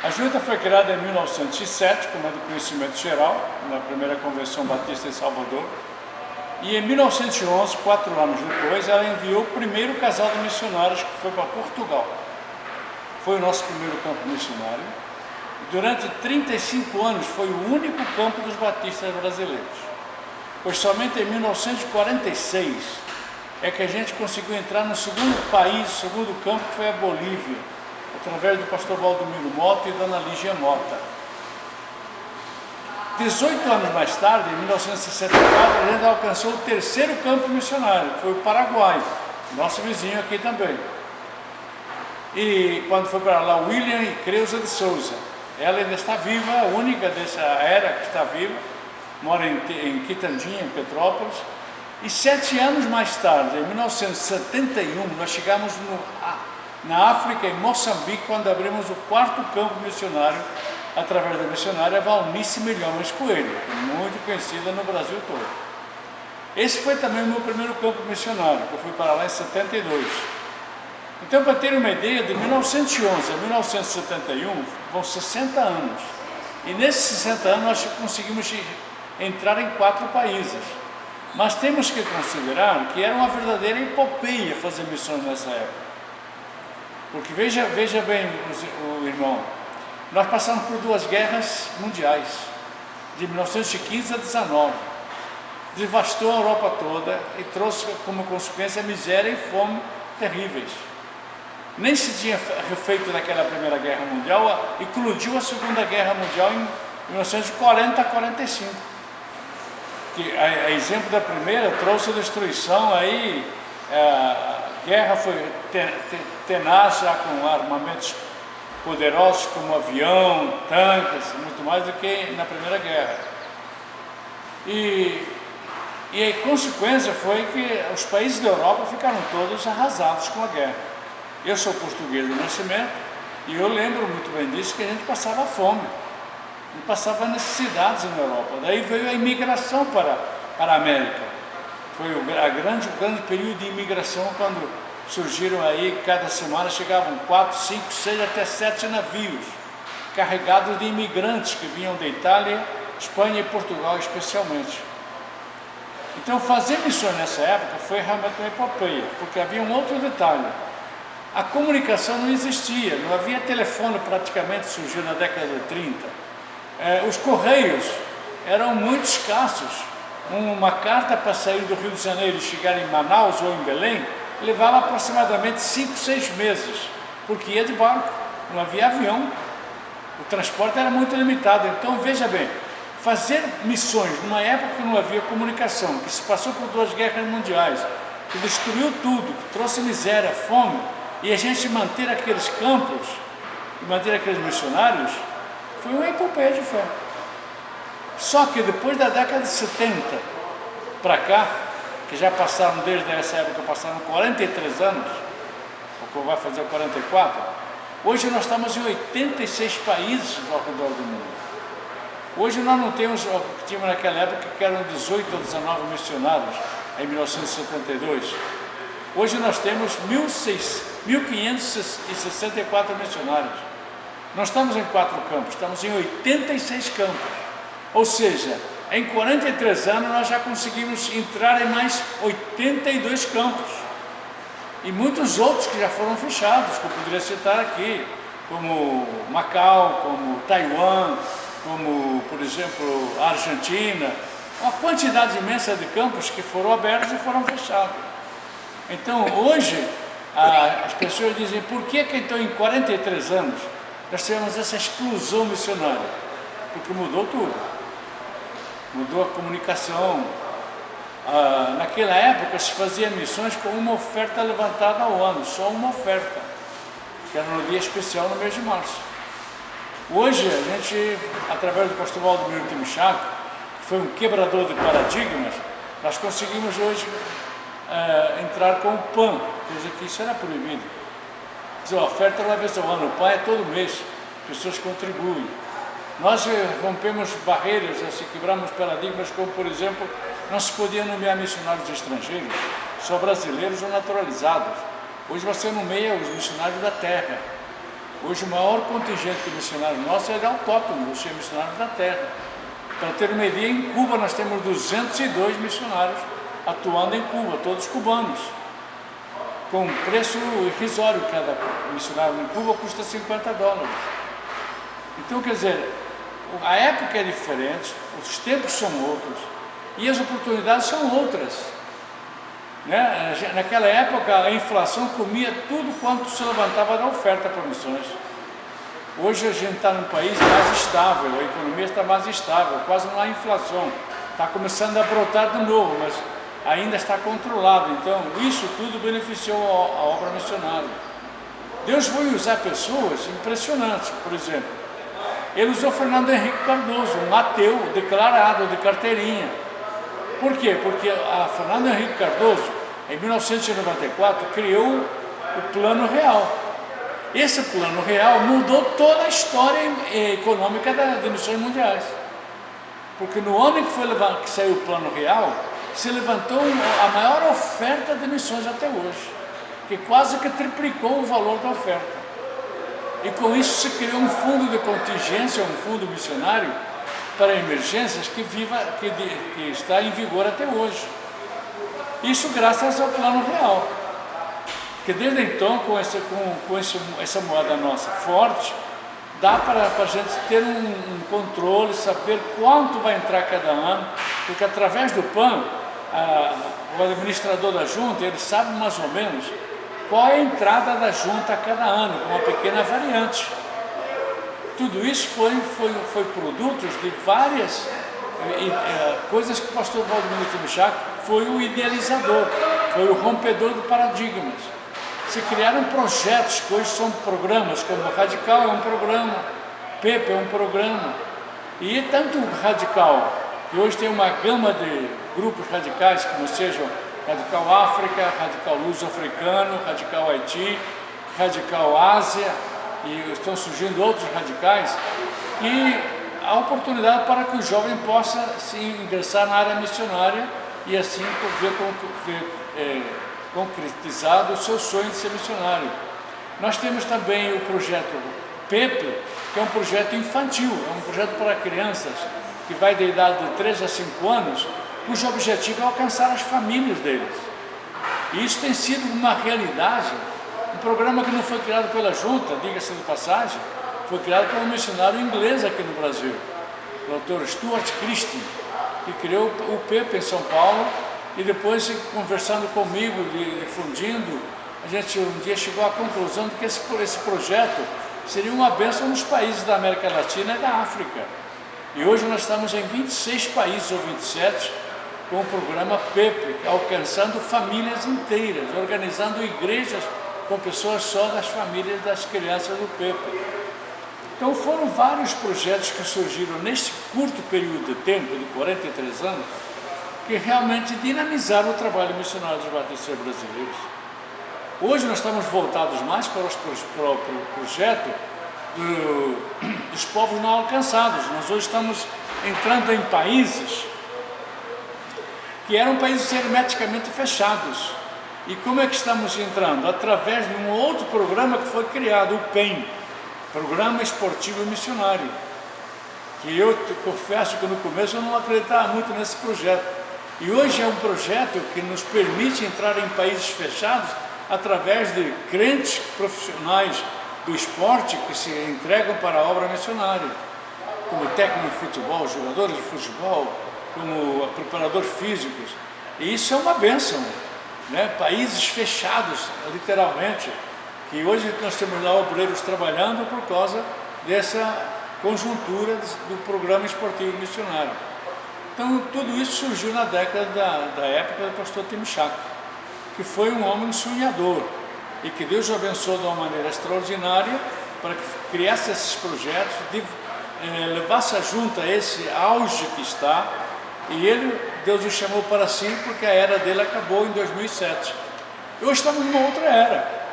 A junta foi criada em 1907, como é do conhecimento geral, na primeira Convenção Batista em Salvador, e em 1911, 4 anos depois, ela enviou o primeiro casal de missionários que foi para Portugal. Foi o nosso primeiro campo missionário. Durante 35 anos foi o único campo dos batistas brasileiros, pois somente em 1946 é que a gente conseguiu entrar no segundo país, segundo campo, que foi a Bolívia, através do pastor Valdomiro Mota e dona Lígia Mota. 18 anos mais tarde, em 1964, a gente alcançou o terceiro campo missionário, que foi o Paraguai, nosso vizinho aqui também. E quando foi para lá, William e Creuza de Souza. Ela ainda está viva, a única dessa era que está viva, mora em Quitandinha, em Petrópolis. E 7 anos mais tarde, em 1971, nós chegamos na África, em Moçambique, quando abrimos o 4º campo missionário, através da missionária Valnice Milhões Coelho, muito conhecida no Brasil todo. Esse foi também o meu primeiro campo missionário, que eu fui para lá em 72. Então, para ter uma ideia, de 1911 a 1971, vão 60 anos. E nesses 60 anos nós conseguimos entrar em 4 países. Mas temos que considerar que era uma verdadeira epopeia fazer missões nessa época. Porque veja bem, o irmão, nós passamos por 2 guerras mundiais, de 1915 a 19. Devastou a Europa toda e trouxe como consequência miséria e fome terríveis. Nem se tinha refeito daquela Primeira Guerra Mundial, eclodiu a Segunda Guerra Mundial em 1940 a 45. Que, a exemplo da primeira, trouxe destruição, aí a guerra foi tenaz, já com armamentos poderosos como avião, tanques, muito mais do que na Primeira Guerra. E a consequência foi que os países da Europa ficaram todos arrasados com a guerra. Eu sou português do nascimento e eu lembro muito bem disso, que a gente passava fome, a gente passava necessidades na Europa. Daí veio a imigração para a América. Foi o grande período de imigração, quando surgiram aí, cada semana chegavam 4, 5, 6, até 7 navios carregados de imigrantes que vinham da Itália, Espanha e Portugal especialmente. Então fazer missões nessa época foi realmente uma epopeia, porque havia um outro detalhe. A comunicação não existia, não havia telefone, praticamente surgiu na década de 30. Os correios eram muito escassos. Uma carta para sair do Rio de Janeiro e chegar em Manaus ou em Belém levava aproximadamente 5, 6 meses, porque ia de barco, não havia avião. O transporte era muito limitado. Então veja bem, fazer missões numa época que não havia comunicação, que se passou por 2 guerras mundiais, que destruiu tudo, que trouxe miséria, fome, e a gente manter aqueles campos, manter aqueles missionários, foi uma epopeia de fé. Só que depois da década de 70 para cá, que já passaram, desde essa época, passaram 43 anos, o que vai fazer 44, hoje nós estamos em 86 países ao redor do mundo. Hoje nós não temos o que tínhamos naquela época, que eram 18 ou 19 missionários, em 1972. Hoje nós temos 1.564 missionários. Nós estamos em 4 campos, estamos em 86 campos. Ou seja, em 43 anos nós já conseguimos entrar em mais 82 campos. E muitos outros que já foram fechados, que eu poderia citar aqui, como Macau, como Taiwan, como, por exemplo, a Argentina. Uma quantidade imensa de campos que foram abertos e foram fechados. Então, hoje, as pessoas dizem, por que então em 43 anos nós tivemos essa explosão missionária? Porque mudou tudo. Mudou a comunicação. Naquela época se fazia missões com uma oferta levantada ao ano, só uma oferta, que era no dia especial, no mês de março. Hoje, a gente, através do pastor Valdomiro Timichaco, que foi um quebrador de paradigmas, nós conseguimos hoje entrar com o PAN, quer dizer que isso era proibido. A oferta é uma vez ao ano, o PAN é todo mês, as pessoas contribuem. Nós rompemos barreiras, assim, quebramos paradigmas, como por exemplo, não se podia nomear missionários estrangeiros, só brasileiros ou naturalizados. Hoje você nomeia os missionários da terra. Hoje o maior contingente de missionários nosso é autóctone, os missionários da terra. Para ter uma ideia, em Cuba nós temos 202 missionários atuando em Cuba, todos cubanos, com preço irrisório. Cada missionário em Cuba custa $50. Então, quer dizer, a época é diferente, os tempos são outros e as oportunidades são outras, né? Naquela época a inflação comia tudo quanto se levantava da oferta para missões. Hoje a gente está num país mais estável, a economia está mais estável, quase não há inflação, está começando a brotar de novo, mas ainda está controlado. Então isso tudo beneficiou a obra missionária. Deus foi usar pessoas impressionantes. Por exemplo, ele usou Fernando Henrique Cardoso, um ateu declarado, de carteirinha. Por quê? Porque a Fernando Henrique Cardoso, em 1994, criou o Plano Real. Esse Plano Real mudou toda a história econômica de missões mundiais. Porque no ano que saiu o Plano Real, se levantou a maior oferta de missões até hoje, que quase que triplicou o valor da oferta. E com isso se criou um fundo de contingência, um fundo missionário para emergências que está em vigor até hoje. Isso graças ao Plano Real. Que desde então, com essa moeda nossa forte, dá para a gente ter um controle, saber quanto vai entrar cada ano, porque através do PAN, o administrador da junta, ele sabe mais ou menos qual é a entrada da junta a cada ano, com uma pequena variante. Tudo isso foi produtos de várias coisas que o pastor Valdemiro Timichak foi o idealizador, foi o rompedor de paradigmas. Se criaram projetos que hoje são programas, como o Radical é um programa, Pepe é um programa, e tanto o Radical, que hoje tem uma gama de grupos radicais, como sejam Radical África, Radical Luso-Africano, Radical Haiti, Radical Ásia, e estão surgindo outros radicais, que há oportunidade para que o jovem possa se ingressar na área missionária e assim ver concretizado o seu sonho de ser missionário. Nós temos também o projeto Pepe, que é um projeto infantil, é um projeto para crianças que vai da idade de 3 a 5 anos, cujo objetivo é alcançar as famílias deles. E isso tem sido uma realidade, um programa que não foi criado pela junta, diga-se de passagem, foi criado por um missionário inglês aqui no Brasil, o Dr. Stuart Christie, que criou o Pepe em São Paulo. E depois, conversando comigo, difundindo, a gente um dia chegou à conclusão de que esse projeto seria uma bênção nos países da América Latina e da África. E hoje nós estamos em 26 países ou 27 com o programa Pepe, alcançando famílias inteiras, organizando igrejas com pessoas só das famílias das crianças do Pepe. Então foram vários projetos que surgiram neste curto período de tempo, de 43 anos, que realmente dinamizaram o trabalho missionário dos batistas brasileiros. Hoje nós estamos voltados mais para o projeto dos povos não alcançados. Nós hoje estamos entrando em países que eram países hermeticamente fechados. E como é que estamos entrando? Através de um outro programa que foi criado, o PEM, Programa Esportivo Missionário, que eu confesso que no começo eu não acreditava muito nesse projeto. E hoje é um projeto que nos permite entrar em países fechados através de crentes profissionais do esporte que se entregam para a obra missionária, como técnico de futebol, jogadores de futebol, como preparadores físicos. E isso é uma bênção, né? Países fechados, literalmente, que hoje nós temos lá obreiros trabalhando por causa dessa conjuntura do programa esportivo missionário. Então, tudo isso surgiu na década da época do pastor Timichak, que foi um homem sonhador e que Deus o abençoou de uma maneira extraordinária para que criasse esses projetos, levasse a junta esse auge que está, e Deus o chamou para si porque a era dele acabou em 2007. E hoje estamos numa outra era,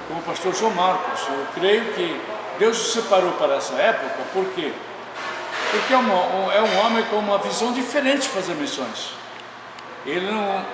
como o pastor João Marcos. Eu creio que Deus o separou para essa época, por quê? Porque é um homem com uma visão diferente de fazer missões. Ele não